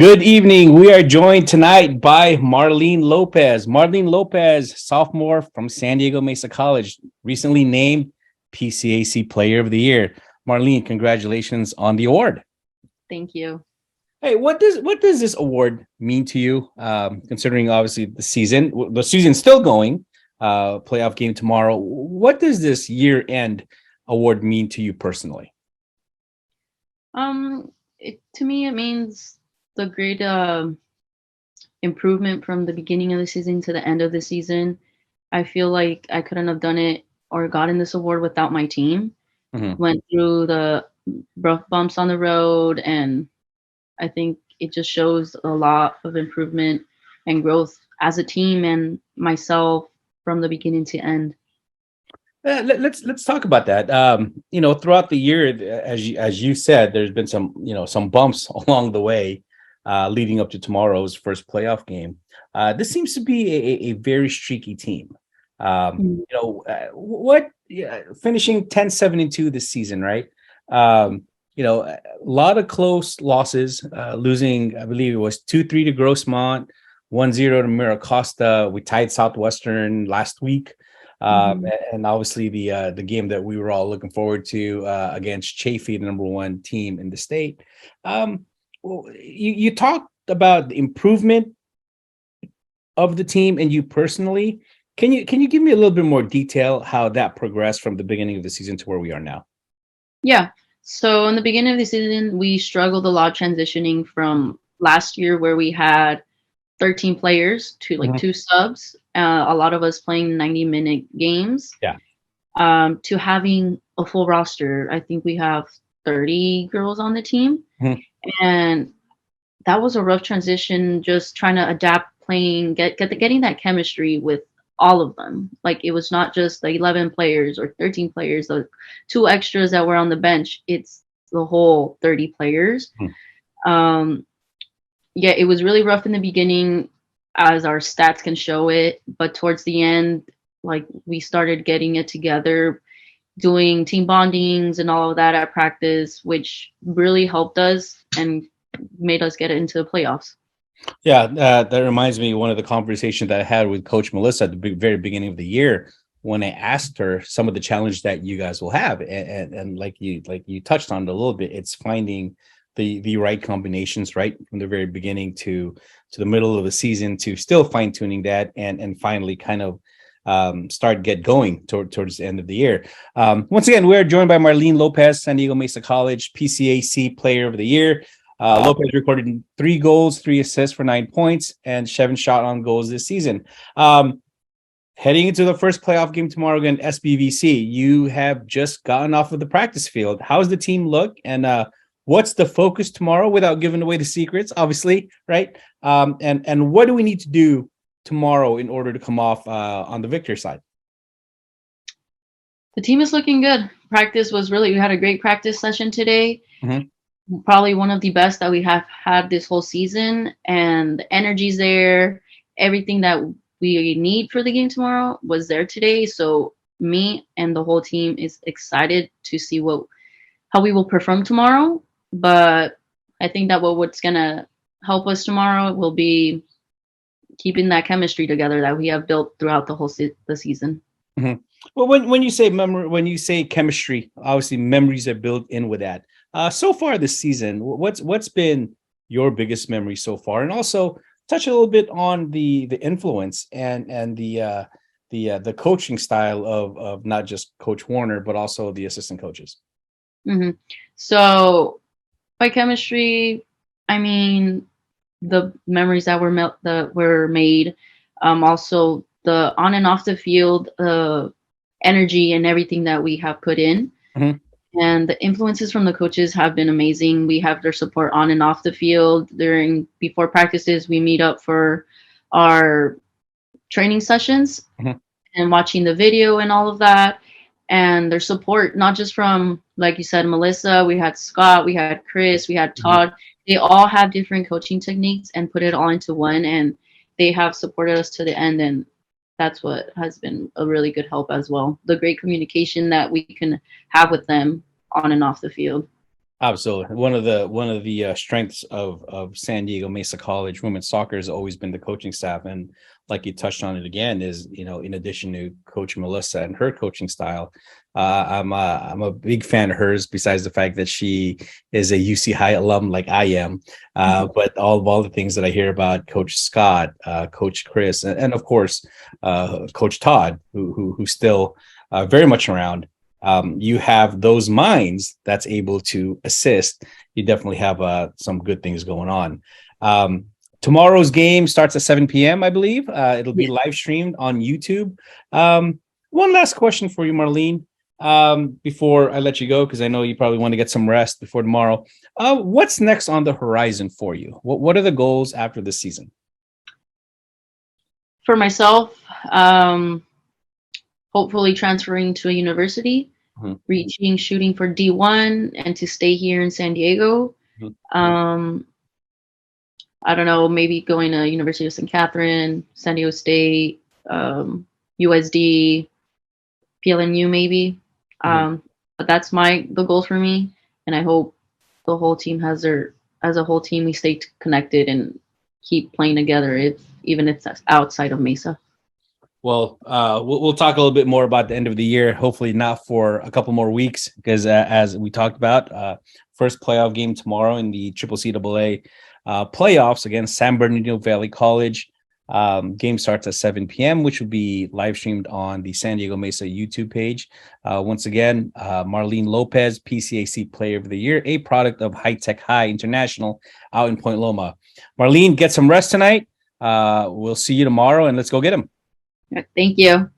Good evening. We are joined tonight by Marlene Lopez. Marlene Lopez, sophomore from San Diego Mesa College, recently named PCAC Player of the Year. Marlene, congratulations on the award. Thank you. Hey, what does this award mean to you? Considering obviously the season's still going, playoff game tomorrow. What does this year end award mean to you personally? To me, it means the great improvement from the beginning of the season to the end of the season. I feel like I couldn't have done it or gotten this award without my team. Mhm. Went through the rough bumps on the road, and I think it just shows a lot of improvement and growth as a team and myself from the beginning to end. Let's talk about that. Throughout the year, as you said, there's been some bumps along the way, leading up to tomorrow's first playoff game. This seems to be a very streaky team. Mm. What finishing 10-7-2 this season, right? A lot of close losses, losing, I believe it was 2-3 to Grossmont, 1-0 to Miracosta. We tied Southwestern last week. Mhm. And obviously the game that we were all looking forward to against Chafee, the number one team in the state. You talked about the improvement of the team and you personally. Can you give me a little bit more detail how that progressed from the beginning of the season to where we are now? Yeah. So in the beginning of the season, we struggled a lot transitioning from last year where we had 13 players to like Mhm. two subs, a lot of us playing 90-minute games, Yeah. to having a full roster. I think we have 30 girls on the team. Mhm. And that was a rough transition, just trying to adapt playing, getting that chemistry with all of them. Like it was not just the 11 players or 13 players, the two extras that were on the bench. It's the whole 30 players. Mhm. Um, yeah, it was really rough in the beginning, as our stats can show it. But towards the end, like we started getting it together, doing team bondings and all of that at practice, which really helped us and made us get it into the playoffs. Yeah, that reminds me of one of the conversations that I had with Coach Melissa at the very beginning of the year when I asked her some of the challenge that you guys will have, and like you touched on it a little bit, it's finding the right combinations right from the very beginning to the middle of the season to still fine tuning that and finally kind of start get going towards the end of the year. Once again, we're joined by Marlene Lopez, San Diego Mesa College PCAC Player of the Year. Lopez recorded 3 goals, 3 assists for 9 points, and 7 shot on goals this season. Heading into the first playoff game tomorrow against SBVC, you have just gotten off of the practice field. How's the team look, and what's the focus tomorrow? Without giving away the secrets, obviously, right? And what do we need to do tomorrow in order to come off on the victor side? The team is looking good. Practice was really, we had a great practice session today. Mhm. Probably one of the best that we have had this whole season. And the energy's there. Everything that we need for the game tomorrow was there today. So me and the whole team is excited to see how we will perform tomorrow. But I think that what's gonna help us tomorrow will be keeping that chemistry together that we have built throughout the season. Mhm. Well, when you say memory, when you say chemistry, obviously memories are built in with that. So far this season, what's been your biggest memory so far, and also touch a little bit on the influence and the coaching style of not just Coach Warner but also the assistant coaches. hmm So by chemistry, I mean the memories that were made, also the on and off the field, energy and everything that we have put in, Mhm. and the influences from the coaches have been amazing. We have their support on and off the field. During before practices, we meet up for our training sessions Mhm. and watching the video and all of that. And their support, not just from, like you said, Melissa, we had Scott, we had Chris, we had Mhm. Todd. They all have different coaching techniques and put it all into one. And they have supported us to the end. And that's what has been a really good help as well. The great communication that we can have with them on and off the field. Absolutely. One of the strengths of San Diego Mesa College women's soccer has always been the coaching staff, and like you touched on it again, is in addition to Coach Melissa and her coaching style, I'm a big fan of hers. Besides the fact that she is a UC High alum like I am, but all the things that I hear about Coach Scott, Coach Chris, and of course Coach Todd, who's still very much around. You have those minds that's able to assist. You definitely have some good things going on. Tomorrow's game starts at 7 p.m., I believe. It'll be live streamed on YouTube. One last question for you, Marlene, before I let you go, because I know you probably want to get some rest before tomorrow. What's next on the horizon for you? What are the goals after this season? For myself, hopefully transferring to a university, shooting for D1, and to stay here in San Diego. I don't know, maybe going to University of St. Catherine, San Diego State, USD, PLNU maybe. But that's the goal for me, and I hope the whole team as a whole team, we stay connected and keep playing together, even if it's outside of Mesa. Well, we'll talk a little bit more about the end of the year. Hopefully not for a couple more weeks, because as we talked about, first playoff game tomorrow in the CCCAA playoffs against San Bernardino Valley College. Game starts at 7 p.m., which will be live streamed on the San Diego Mesa YouTube page. Once again, Marlene Lopez, PCAC Player of the Year, a product of High Tech High International out in Point Loma. Marlene, get some rest tonight. We'll see you tomorrow, and let's go get them. Thank you.